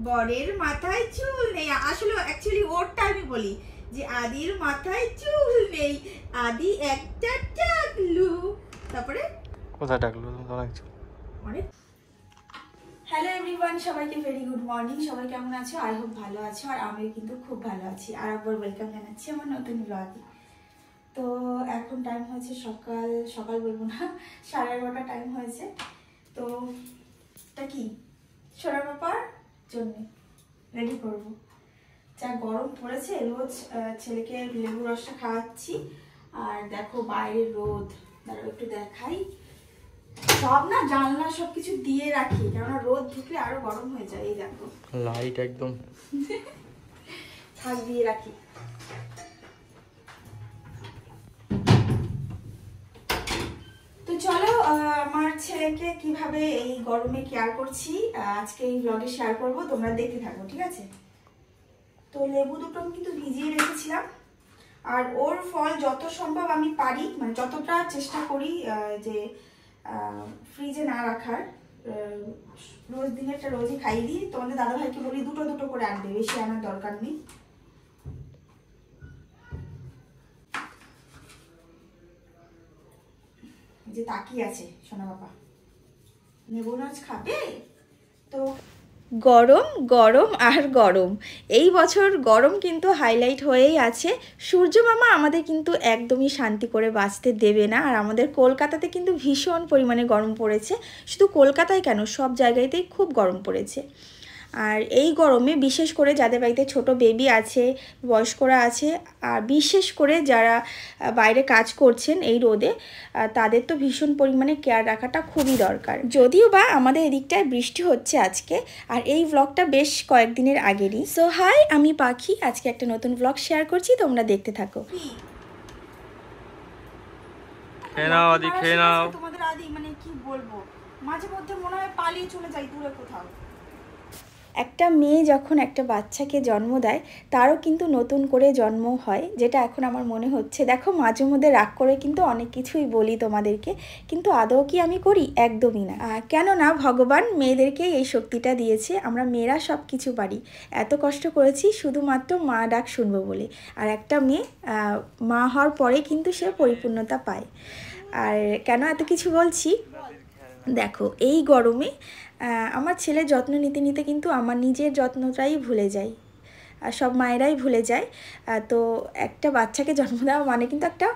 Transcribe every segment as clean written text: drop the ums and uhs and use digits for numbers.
বরের মাথায় চুল নেই, আসলে অ্যাকচুয়ালি ওরটা আমি বলি যে আদির মাথায় চুল নেই, আদি একটা টাকলু। তারপরে কোথায় টাকলু মানে হ্যালো এভরিওয়ান, সবাইকে ভেরি গুড মর্নিং। সবাই কেমন আছো? আই হোপ ভালো আছো, আর আমিও কিন্তু খুব ভালো আছি। আর একবার ওয়েলকাম জানাচ্ছি আমার নতুন ব্লগে। তো এখন টাইম হয়েছে সকাল সকাল বলবো না, 11:30 টাইম হয়েছে। তো এটা কি সোনার বাবার জন্য রেডি করবো। যা গরম পড়েছে, রোজ ছেলেকে লেবু রসটা খাওয়াচ্ছি, আর দেখো বাইরের রোদ। দাঁড়াও একটু দেখাই, সব না জানলা সবকিছু দিয়ে রাখি, কেননা রোদ ঢুকলে আরো গরম হয়ে যায়। এই দেখো লাইট একদম থাক দিয়ে রাখি। তো চলো আমার ছেলেকে কিভাবে এই গরমে কেয়ার করছি আজকে এই ব্লগে শেয়ার করবো, তোমরা দেখতে থাকো, ঠিক আছে? তো লেবু দুটো আমি কিন্তু ভিজিয়ে রেখেছিলাম, আর ওর ফল যত সম্ভব আমি পারি, মানে যতটা চেষ্টা করি যে ফ্রিজে না রাখার। রোজ দিনেরটা রোজই খাইয়ে দিই। তোমাদের দাদাভাইকে বলি দুটো দুটো করে আনবে, বেশি আনার দরকার নেই। যে তাকিয়ে আছে সোনা বাবা, নেবো নাচ খাবে। তো গরম গরম আর গরম, এই বছর গরম কিন্তু হাইলাইট হয়েই আছে। সূর্য মামা আমাদের কিন্তু একদমই শান্তি করে বাঁচতে দেবে না। আর আমাদের কলকাতাতে কিন্তু ভীষণ পরিমাণে গরম পড়েছে, শুধু কলকাতায় কেন সব জায়গাতেই খুব গরম পড়েছে। আর এই গরমে বিশেষ করে যাদের বাড়িতে ছোট বেবি আছে, বয়স্করা আছে, আর বিশেষ করে যারা বাইরে কাজ করছেন এই রোদে, তাদের তো ভীষণ পরিমাণে কেয়ার রাখাটা খুবই দরকার। যদিও বা আমাদের এদিকটায় বৃষ্টি হচ্ছে আজকে, আর এই ব্লগটা বেশ কয়েকদিনের আগেরই। সো হাই, আমি পাখি, আজকে একটা নতুন ব্লগ শেয়ার করছি, তোমরা দেখতে থাকো। খেয়ে নাও আদি, খেয়ে নাও। তোমাদের আদি মানে কি বলবো, মাঝে মধ্যে মনে হয় পালিয়ে চলে যাই দূরে কোথাও। একটা মেয়ে যখন একটা বাচ্চাকে জন্ম দেয়, তারও কিন্তু নতুন করে জন্ম হয়, যেটা এখন আমার মনে হচ্ছে। দেখো মাঝে মধ্যে রাগ করে কিন্তু অনেক কিছুই বলি তোমাদেরকে, কিন্তু আদৌ কি আমি করি? একদমই না। কেননা ভগবান মেয়েদেরকেই এই শক্তিটা দিয়েছে, আমরা মেয়েরা সব কিছু পারি। এত কষ্ট করেছি শুধুমাত্র মা ডাক শুনবো বলে। আর একটা মেয়ে মা হওয়ার পরে কিন্তু সে পরিপূর্ণতা পায়। আর কেন এত কিছু বলছি, দেখো এই গরমে আমার ছেলের যত্ন নিতে নিতে কিন্তু আমার নিজের যত্নটাই ভুলে যাই। আর সব মায়েরাই ভুলে যায়। তো একটা বাচ্চাকে জন্ম দেওয়া মানে কিন্তু একটা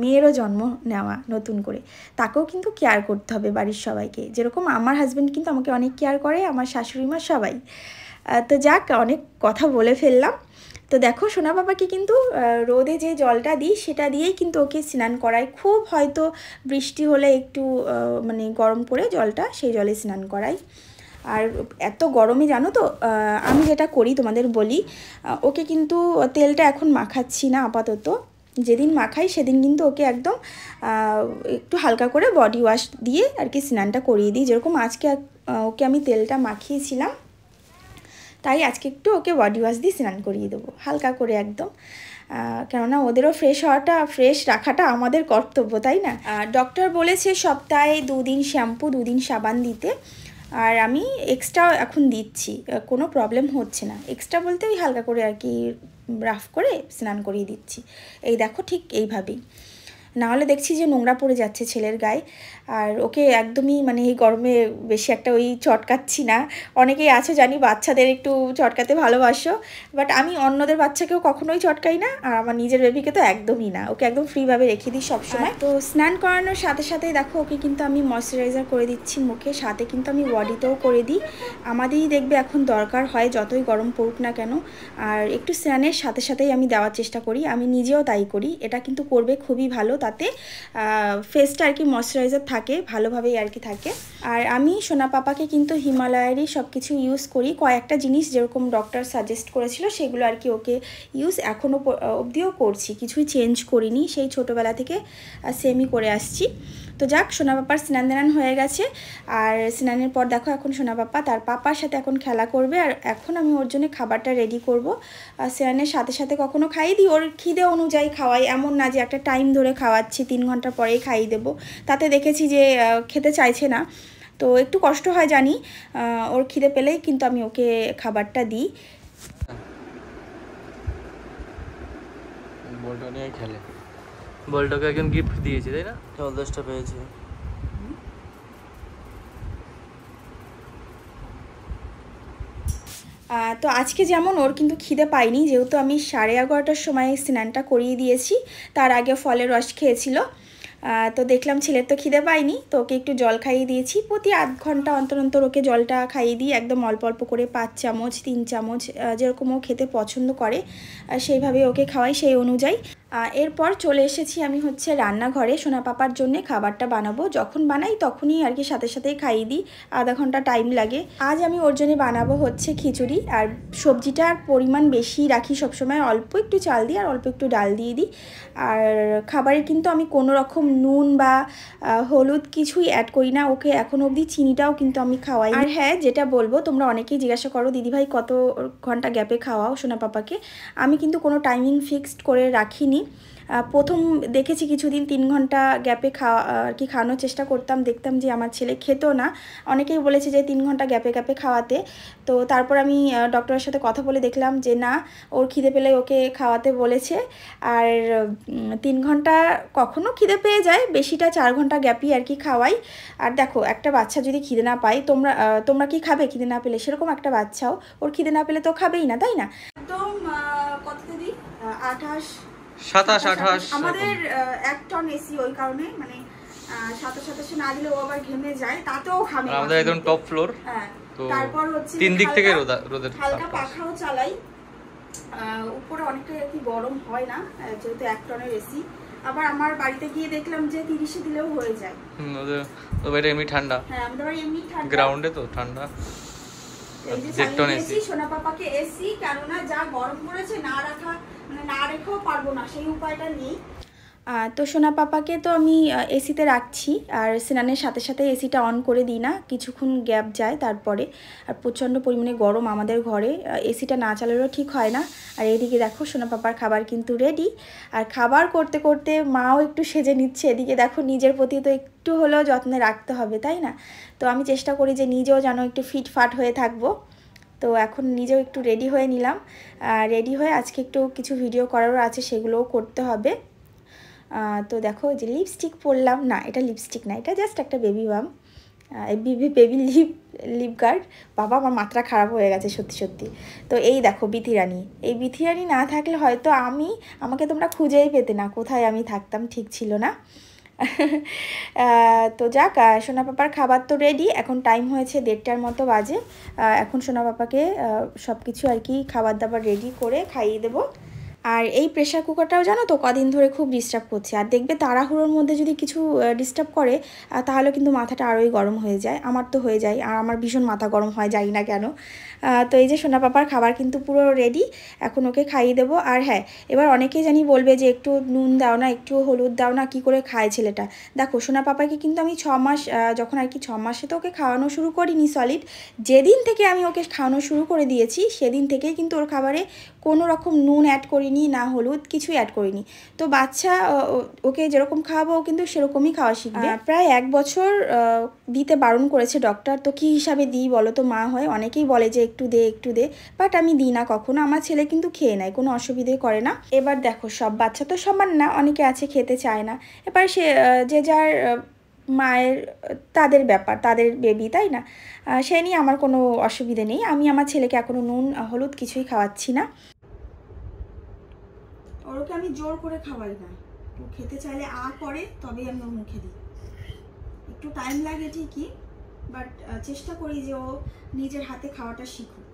মেয়েরও জন্ম নেওয়া নতুন করে, তাকেও কিন্তু কেয়ার করতে হবে বাড়ির সবাইকে। যেরকম আমার হাজব্যান্ড কিন্তু আমাকে অনেক কেয়ার করে, আমার শাশুড়ি মা সবাই। তো যাক, অনেক কথা বলে ফেললাম। তো দেখো সোনা বাবাকে কিন্তু রোদে যে জলটা দিই সেটা দিয়েই কিন্তু ওকে স্নান করাই। খুব হয়তো বৃষ্টি হলে একটু মানে গরম করে জলটা, সেই জলে স্নান করাই। আর এত গরমে জানো তো আমি যেটা করি তোমাদের বলি, ওকে কিন্তু তেলটা এখন মাখাচ্ছি না আপাতত। যেদিন মাখাই সেদিন কিন্তু ওকে একদম একটু হালকা করে বডি ওয়াশ দিয়ে আর কি স্নানটা করিয়ে দিই। যেরকম আজকে ওকে আমি তেলটা মাখিয়েছিলাম, তাই আজকে একটু ওকে বডি ওয়াশ দিয়ে স্নান করিয়ে দেবো হালকা করে একদম। কেননা ওদেরও ফ্রেশ রাখাটা আমাদের কর্তব্য, তাই না? ডক্টর বলেছে সপ্তাহে 2 দিন শ্যাম্পু 2 দিন সাবান দিতে, আর আমি এক্সট্রা এখন দিচ্ছি, কোনো প্রবলেম হচ্ছে না। এক্সট্রা বলতে ওই হালকা করে আর কি রাফ করে স্নান করিয়ে দিচ্ছি। এই দেখো ঠিক এইভাবেই, নাহলে দেখছি যে নোংরা পড়ে যাচ্ছে ছেলের গায়ে। আর ওকে একদমই মানে এই গরমে বেশি একটা ওই চটকাচ্ছি না। অনেকেই আছে জানি বাচ্চাদের একটু চটকাতে ভালোবাসো, বাট আমি অন্যদের বাচ্চাকেও কখনোই চটকাই না, আর আমার নিজের বেবিকে তো একদমই না। ওকে একদম ফ্রিভাবে রেখে দিই সবসময়। তো স্নান করানোর সাথে সাথে দেখো ওকে কিন্তু আমি ময়শ্চারাইজার করে দিচ্ছি মুখে, সাথে কিন্তু আমি বডিতেও করে দিই। আমাদেরই দেখবে এখন দরকার হয়, যতই গরম পড়ুক না কেন। আর একটু স্নানের সাথে সাথেই আমি দেওয়ার চেষ্টা করি, আমি নিজেও তাই করি। এটা কিন্তু করবে খুবই ভালো, তাতে ফেসটা আর কি ময়শ্চারাইজার থাকে ভালোভাবেই আর কি থাকে। আর আমি সোনা পাপাকে কিন্তু হিমালয়েরই সব কিছু ইউজ করি, কয়েকটা জিনিস যেরকম ডক্টর সাজেস্ট করেছিল সেগুলো আর কি ওকে ইউজ এখনও অবধিও করছি, কিছুই চেঞ্জ করিনি, সেই ছোটোবেলা থেকে সেমই করে আসছি। তো যাক, সোনা পাপার স্নান দান হয়ে গেছে। আর স্নানের পর দেখো এখন সোনা পাপা তার পাপার সাথে এখন খেলা করবে, আর এখন আমি ওর জন্য খাবারটা রেডি করব। স্নানের সাথে সাথে কখনো খাইয়ে দিই, ওর খিদে অনুযায়ী খাওয়াই, এমন না যে একটা টাইম ধরে খাওয়াচ্ছি 3 ঘন্টা পরেই খাইয়ে দেবো, তাতে দেখেছি যে খেতে চাইছে না। তো একটু কষ্ট হয় জানি, ওর খিদে পেলেই কিন্তু আমি ওকে খাবারটা দিই। বলটা নিয়ে খেলে, বলটাকে একজন গিফট দিয়েছে তাই না, জলদাসটা পেয়েছে। তো আজকে যেমন ওর কিন্তু খিদে পাইনি, যেহেতু আমি 11:30টার সময় স্নানটা করিয়ে দিয়েছি, তার আগে ফলের রস খেয়েছিল। তো দেখলাম ছেলের তো খিদে পাইনি, তো ওকে একটু জল খাইয়ে দিয়েছি। প্রতি আধ ঘন্টা অন্তর অন্তর ওকে জলটা খাইয়ে দিই, একদম অল্প অল্প করে 5 চামচ 3 চামচ, যেরকম ও খেতে পছন্দ করে সেইভাবে ওকে খাওয়াই, সেই অনুযায়ী। এরপর চলে এসেছি আমি হচ্ছে রান্নাঘরে সোনা পাপার জন্য খাবারটা বানাবো। যখন বানাই তখনই আর কি সাথে সাথেই খাইয়ে দিই, আধা ঘন্টা টাইম লাগে। আজ আমি ওর জন্য বানাবো হচ্ছে খিচুড়ি, আর সবজিটার পরিমাণ বেশি রাখি সবসময়, অল্প একটু চাল দিই আর অল্প একটু ডাল দিয়ে দিই। আর খাবারে কিন্তু আমি কোনো রকম নুন বা হলুদ কিছুই অ্যাড করি না, ওকে এখন অবধি চিনিটাও কিন্তু আমি খাওয়াই। আর হ্যাঁ, যেটা বলবো, তোমরা অনেকেই জিজ্ঞাসা করো দিদিভাই কত ঘন্টা গ্যাপে খাওয়াও সোনা পাপাকে। আমি কিন্তু কোনো টাইমিং ফিক্সড করে রাখিনি। প্রথম দেখেছি কিছুদিন 3 ঘন্টা গ্যাপে আর কি খাওয়ানোর চেষ্টা করতাম, দেখতাম যে আমার ছেলে খেতো না। অনেকেই বলেছে যে 3 ঘন্টা গ্যাপে গ্যাপে খাওয়াতে। তো তারপর আমি ডক্টরের সাথে কথা বলে দেখলাম যে না, ওর খিদে পেলে ওকে খাওয়াতে বলেছে। আর 3 ঘন্টা কখনো খিদে পেয়ে যায়, বেশিটা 4 ঘন্টা গ্যাপই আর কি খাওয়াই। আর দেখো, একটা বাচ্চা যদি খিদে না পায়, তোমরা কি খাবে খিদে না পেলে? সেরকম একটা বাচ্চাও ওর খিদে না পেলে তো খাবেই না, তাই না? একদম কত দিদি 28 27-28 আমাদের 1 টন এসি, ওই কারণে মানে 27 না দিলে ও আবার ঘেমে যায়, তাতেও খাবে। আমাদের একদম টপ ফ্লোর। হ্যাঁ, তো তারপর হচ্ছে 3 দিক থেকে রোদের হালকা পাখাও চালাই। উপরে অনেকটা আর কি গরম হয় না, যেহেতু 1 টনের এসি। আবার আমার বাড়িতে গিয়ে দেখলাম যে 30-এ দিলেও হয়ে যায়। ওদের বাড়িটা এমনি ঠান্ডা। হ্যাঁ, আমাদের বাড়ি এমনি ঠান্ডা, গ্রাউন্ডে তো ঠান্ডা। এই যে চালিয়ে দিয়েছি সোনা পাপাকে এসি, কেননা যা গরম পড়েছে না রাখা মানে না রেখেও পারবো না, সেই উপায়টা নেই। তো সোনা পাপাকে তো আমি এসিতে রাখছি, আর স্নানের সাথে সাথে এসিটা অন করে দিই না, কিছুক্ষণ গ্যাপ যায় তারপরে। আর প্রচণ্ড পরিমাণে গরম আমাদের ঘরে, এসিটা না চালালেও ঠিক হয় না। আর এইদিকে দেখো সোনা পাপার খাবার কিন্তু রেডি। আর খাবার করতে করতে মাও একটু সেজে নিচ্ছে, এদিকে দেখো নিজের প্রতি তো একটু হলেও যত্নে রাখতে হবে, তাই না? তো আমি চেষ্টা করি যে নিজেও যেন একটু ফিটফাট হয়ে থাকবো। তো এখন নিজেও একটু রেডি হয়ে নিলাম, রেডি হয়ে আজকে একটু কিছু ভিডিও করারও আছে, সেগুলোও করতে হবে। তো দেখো যে লিপস্টিক পরলাম, না এটা লিপস্টিক না, এটা জাস্ট একটা বেবি বাম, বেবি লিপ গার্ড। বাবা, আমার মাত্রা খারাপ হয়ে গেছে সত্যি সত্যি। তো এই দেখো বিথিরানি, এই বিথিরানি না থাকলে হয়তো আমাকে তোমরা খুঁজেই পেতে না, কোথায় আমি থাকতাম ঠিক ছিল না। তো যাক, সোনা পাপার খাবার তো রেডি, এখন টাইম হয়েছে 1:30টার মতো বাজে। এখন সোনা পাপাকে সব কিছু আর কি খাবার দাবার রেডি করে খাইয়ে দেবো। আর এই প্রেশার কুকারটাও জানো তো কদিন ধরে খুব ডিস্টার্ব করছে, আর দেখবে তাড়াহুড়োর মধ্যে যদি কিছু ডিস্টার্ব করে তাহলে কিন্তু মাথাটা আরোই গরম হয়ে যায়। আমার তো হয়ে যায়, আর আমার ভীষণ মাথা গরম হয়, জানি না কেন। তো এই যে সোনা পাপার খাবার কিন্তু পুরো রেডি, এখন ওকে খাইয়ে দেবো। আর হ্যাঁ, এবার অনেকেই জানি বলবে যে একটু নুন দাও না, একটু হলুদ দাও না, কী করে খায় ছেলেটা। দেখো সোনা পাপাকে কিন্তু আমি 6 মাস, যখন আর কি 6 মাসে তো ওকে খাওয়ানো শুরু করিনি সলিড, যেদিন থেকে আমি ওকে খাওয়ানো শুরু করে দিয়েছি সেদিন থেকেই কিন্তু ওর খাবারে কোনো রকম নুন অ্যাড করিনি, না হলুদ, কিছুই অ্যাড করিনি। তো বাচ্চা ওকে যেরকম খাওয়াবো ও কিন্তু সেরকমই খাওয়া শিখবে। প্রায় 1 বছর দিতে বারণ করেছে ডক্টর, তো কী হিসাবে দিই বলো তো মা হয়? অনেকেই বলে যে একটু দে একটু দে, বাট আমি দিই না কখনো। আমার ছেলে কিন্তু খেয়ে নেয়, কোনো অসুবিধে করে না। এবার দেখো, সব বাচ্চা তো সমান না, অনেকে আছে খেতে চায় না। এবার যে যার মায়ের তাদের ব্যাপার, তাদের বেবি, তাই না? সে নিয়ে আমার কোনো অসুবিধে নেই। আমি আমার ছেলেকে এখনও নুন হলুদ কিছুই খাওয়াচ্ছি না। ওকে আমি জোর করে খাওয়াই না, ও খেতে চাইলে করে, তবেই আমি ওর মুখে দিই। একটু টাইম লাগে ঠিকই, বাট চেষ্টা করি যে ও নিজের হাতে খাওয়াটা শিখুক।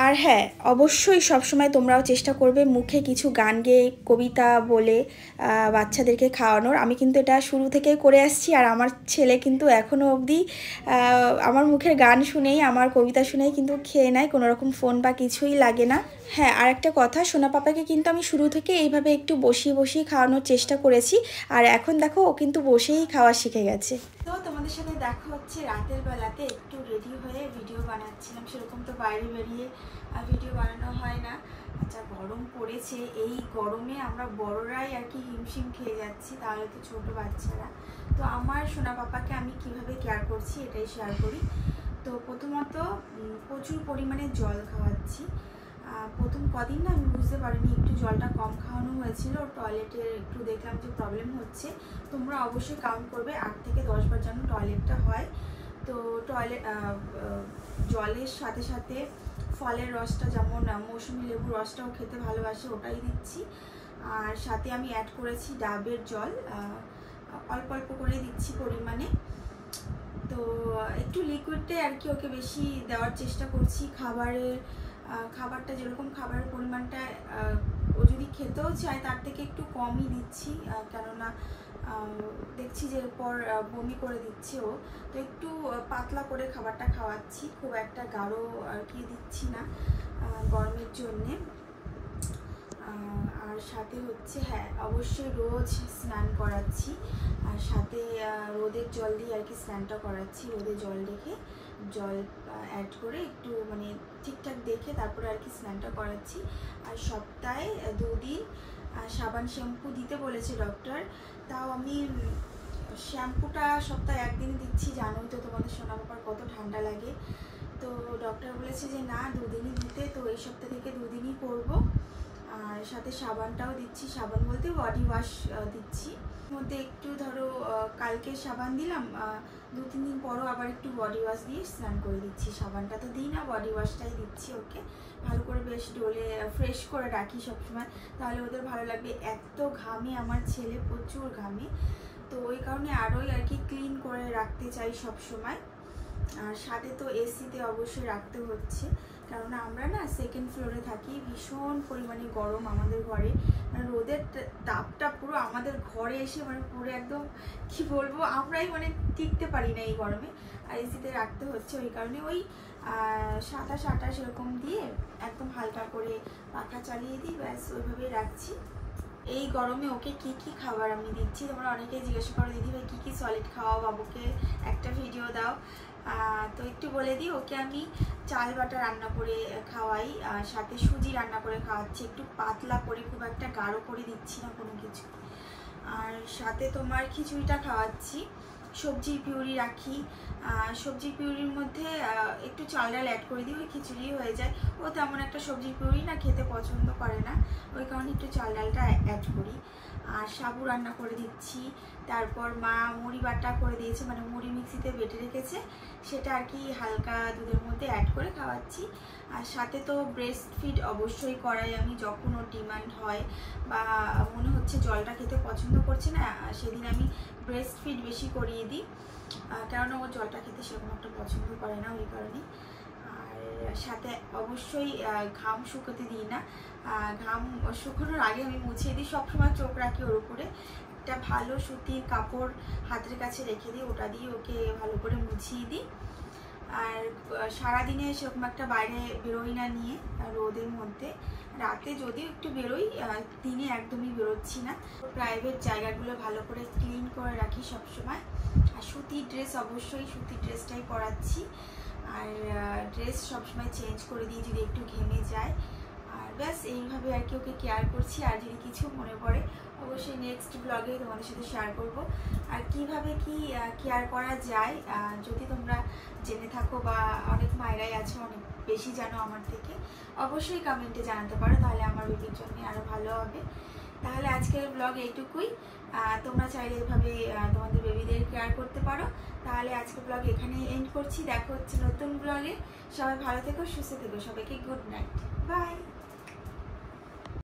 আর হ্যাঁ, অবশ্যই সবসময় তোমরাও চেষ্টা করবে মুখে কিছু গান গেয়ে কবিতা বলে বাচ্চাদেরকে খাওয়ানোর। আমি কিন্তু এটা শুরু থেকেই করে আসছি, আর আমার ছেলে কিন্তু এখনও অবধি আমার মুখের গান শুনেই, আমার কবিতা শুনেই কিন্তু খেয়ে নেয়, কোনো রকম ফোন বা কিছুই লাগে না। হ্যাঁ, আর একটা কথা, সোনা পাপাকে কিন্তু আমি শুরু থেকে এইভাবে একটু বসিয়ে বসিয়ে খাওয়ানোর চেষ্টা করেছি, আর এখন দেখো ও কিন্তু বসেই খাওয়া শিখে গেছে। তো তোমাদের সাথে দেখা হচ্ছে রাতের বেলাতে, একটু রেডি হয়ে ভিডিও বানাচ্ছিলাম, সেরকম তো বাইরে বেরিয়ে ভিডিও বানানো হয় না। আচ্ছা, গরম পড়েছে, এই গরমে আমরা বড়রাই আর কি হিমশিম খেয়ে যাচ্ছি, তাহলে তো ছোটো বাচ্চারা। তো আমার সোনা পাপাকে আমি কিভাবে কেয়ার করছি এটাই শেয়ার করি। তো প্রথমত প্রচুর পরিমাণে জল খাওয়াচ্ছি। প্রথম কদিন না আমি বুঝতে পারিনি, একটু জলটা কম খাওয়ানো হয়েছিল, টয়লেটে একটু দেখলাম যে প্রবলেম হচ্ছে। তোমরা অবশ্যই কাউন্ট করবে 8 থেকে 10 বার যেন টয়লেটটা হয়। তো জলের সাথে সাথে ফলের রসটা, যেমন মৌসুমি লেবুর রসটাও খেতে ভালোবাসে, ওটাই দিচ্ছি। আর সাথে আমি অ্যাড করেছি ডাবের জল, অল্প অল্প করে দিচ্ছি পরিমাণে। তো একটু লিকুইডে আর কি ওকে বেশি দেওয়ার চেষ্টা করছি। খাবারটা যেরকম খাবারের পরিমাণটা ও যদি খেতেও চায় তার থেকে একটু কমই দিচ্ছি, কেননা দেখছি যে এরপর বমি করে দিচ্ছে ও। তো একটু পাতলা করে খাবারটা খাওয়াচ্ছি, খুব একটা গাঢ় আর কি দিচ্ছি না গরমের জন্যে। আর সাথে হচ্ছে হ্যাঁ, অবশ্যই রোজ স্নান করাচ্ছি, আর সাথে রোদের জল দিয়ে আর কি স্নানটা করাচ্ছি। রোদে জল রেখে জল অ্যাড করে একটু মানে ঠিকঠাক দেখে তারপরে আর কি স্নানটা করাচ্ছি। আর সপ্তাহে 2 দিন সাবান শ্যাম্পু দিতে বলেছে ডক্টর, তাও আমি শ্যাম্পুটা সপ্তাহে 1 দিন দিচ্ছি। জানোই তো তোমাদের সোনা বাবার কত ঠান্ডা লাগে, তো ডক্টর বলেছে যে না 2 দিনই দিতে, তো এই সপ্তাহ থেকে 2 দিনই করবো। আর সাথে সাবানটাও দিচ্ছি, সাবান বলতে বডি ওয়াশ দিচ্ছি। মধ্যে একটু ধরো কালকে সাবান দিলাম, 2-3 দিন পরও আবার একটু বডি ওয়াশ দিয়ে স্নান করে দিচ্ছি। সাবানটা তো দিই না, বডি ওয়াশটাই দিচ্ছি ওকে। ভালো করে বেশ ডোলে ফ্রেশ করে রাখি সবসময়, তাহলে ওদের ভালো লাগবে। এত ঘামে আমার ছেলে, প্রচুর ঘামে, তো ওই কারণে আরোই আর কি ক্লিন করে রাখতে চাই সবসময়। আর সাথে তো এসিতে অবশ্যই রাখতে হচ্ছে, কারণ আমরা না 2nd ফ্লোরে থাকি, ভীষণ পরিমাণে গরম আমাদের ঘরে, মানে রোদের তাপটা পুরো আমাদের ঘরে এসে মানে পুরো একদম কি বলবো, আমরাই মানে টিকতে পারি না এই গরমে। আর এসিতে রাখতে হচ্ছে, ওই কারণে ওই 27-28 এরকম দিয়ে একদম হালকা করে পাখা চালিয়ে দিই, ব্যাস ওইভাবেই রাখছি। এই গরমে ওকে কি কি খাবার আমি দিচ্ছি, তোমরা অনেকেই জিজ্ঞাসা করো দিদি ভাই কী কী সলিড খাওয়াও বাবুকে, একটা ভিডিও দাও। তো একটু বলে দিই, ওকে আমি চাল বাটা রান্না করে খাওয়াই, আর সাথে সুজি রান্না করে খাওয়াচ্ছি, একটু পাতলা করে, খুব একটা গাঢ় করে দিচ্ছি না কোনো কিছু। আর সাথে তোমার খিচুড়িটা খাওয়াচ্ছি, সবজির পিউরি রাখি, সবজির পিউরির মধ্যে একটু চাল ডাল অ্যাড করে দিই, ওই খিচুড়ি হয়ে যায়। ও তেমন একটা সবজির পিউরি না খেতে পছন্দ করে না, ওই কারণে একটু চাল ডালটা অ্যাড করি। আর সাবু রান্না করে দিচ্ছি, তারপর মা মুড়ি বাটা করে দিয়েছে, মানে মুড়ি মিক্সিতে বেটে রেখেছে, সেটা আর কি হালকা দুধের মধ্যে অ্যাড করে খাওয়াচ্ছি। আর সাথে তো ব্রেস্ট ফিড অবশ্যই করাই আমি, যখন ওর ডিমান্ড হয় বা মনে হচ্ছে জলটা খেতে পছন্দ করছে না, সেদিন আমি ব্রেস্ট ফিড বেশি করিয়ে দিই, কেননা ও জলটা খেতে সেরকম একটা পছন্দ করে না, ওই কারণে। আর সাথে অবশ্যই ঘাম শুকোতে দিই না, ঘাম শুকোনোর আগে আমি মুছিয়ে দিই, সবসময় চোখ রাখি ওর উপরে, একটা ভালো সুতির কাপড় হাতের কাছে রেখে দিই, ওটা দিয়ে ওকে ভালো করে মুছিয়ে দিই। আর সারাদিনে সেরকম একটা বাইরে বেরোই না নিয়ে রোদের মধ্যে, রাতে যদিও একটু বেরোই, দিনে একদমই বেরোচ্ছি না। প্রাইভেট জায়গাগুলো ভালো করে ক্লিন করে রাখি সবসময়। আর সুতির ড্রেস, অবশ্যই সুতির ড্রেসটাই পরাচ্ছি, আর ড্রেস সবসময় চেঞ্জ করে দিই যদি একটু ঘেমে যায়। আর ব্যাস এইভাবে আর কি ওকে কেয়ার করছি। আর যদি কিছু মনে পড়ে অবশ্যই নেক্সট ব্লগে তোমাদের সাথে শেয়ার করব। আর কিভাবে কি কেয়ার করা যায়, যদি তোমরা জেনে থাকো বা অনেক মায়েরাই আছে অনেক বেশি জানো আমার থেকে, অবশ্যই কমেন্টে জানাতে পারো, তাহলে আমার বেবির জন্য আরও ভালো হবে। তাহলে আজকের ব্লগ এইটুকুই, তোমরা চাইলে এভাবে তোমাদের বেবিদের কেয়ার করতে পারো। তাহলে আজকের ব্লগ এখানে এন্ড করছি, দেখা হচ্ছে নতুন ব্লগে। সবাই ভালো থেকো, সুস্থ থেকো, সবাইকে গুড নাইট।